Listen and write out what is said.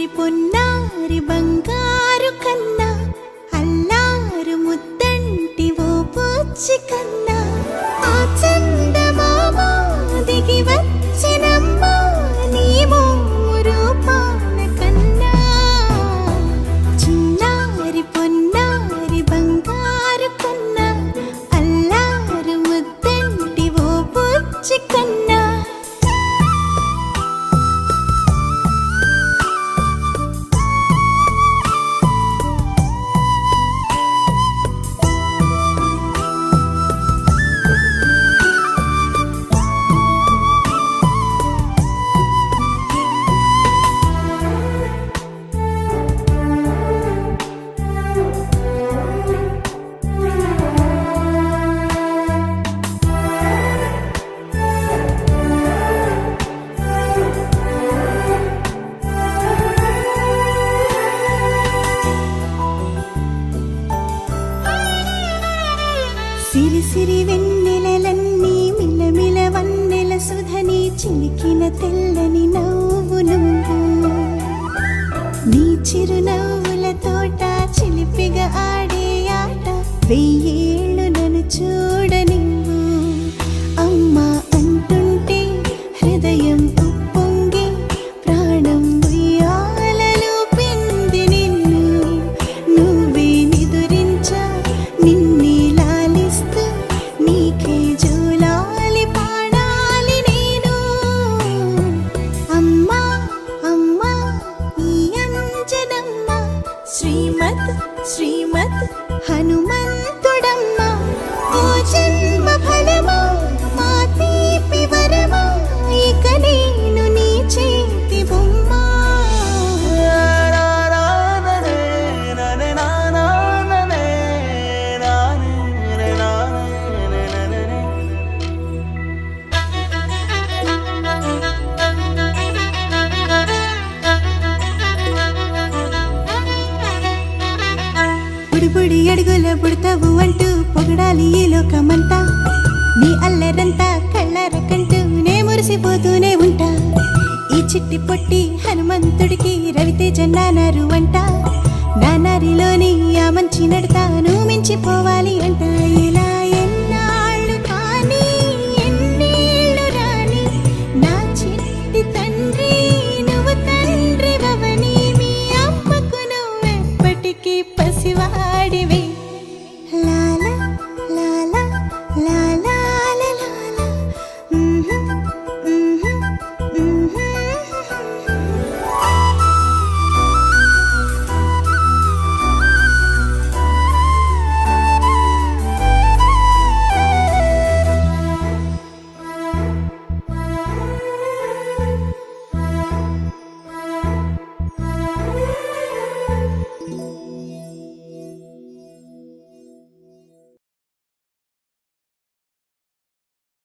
చిన్నారి పొన్నారి బంగారు కన్నా అల్లారు ముద్దంటి ఓ పూచి కన్నా ఆ చందమామ దిగి వచ్చినమ్మా నీ రూపాన కన్నా చిన్నారి పొన్నారి బంగారు కన్నా అల్లారు ముద్దంటి ఓ పూచి కన్నా సిరి సిరి వెన్నెలలన్నీ మిలమిల వన్నెల సుధని చిలికిన తెల్లని నవ్వు నువ్వు నీ చిరునవ్వుల తోట చిలిపిగా ఆడే ఆట వెయ్యేళ్ళు నన్ను చూడనివ్వు అమ్మా అంటుంటే హృదయం ఉప్పొంగి ప్రాణం ఉయ్యాలలో పింది నిన్ను నువ్వే నిదురించా నిన్నే నీకే జోలాలి పాడాలి నేను అమ్మా అమ్మా ఈ అంజనమ్మ శ్రీమత్ శ్రీమత్ హనుమంతుడమ్మ ఓ జన్మ ఫలమా మా తీపి వరమా ఇక నేను నీ చేతి బొమ్మ బుడి అడుగుల బుడతావు అంటూ పొగడాలి ఈ లోకమంతా నీ అల్లరంతా కళ్ళారకంటూ నే మురిసిపోతూనే ఉంటా ఈ చిట్టి పొట్టి హనుమంతుడికి రవితేజ నానారు అంట నానారిలోని ఆ మంచి నడతా నువ్వు మించిపోవాలి అంట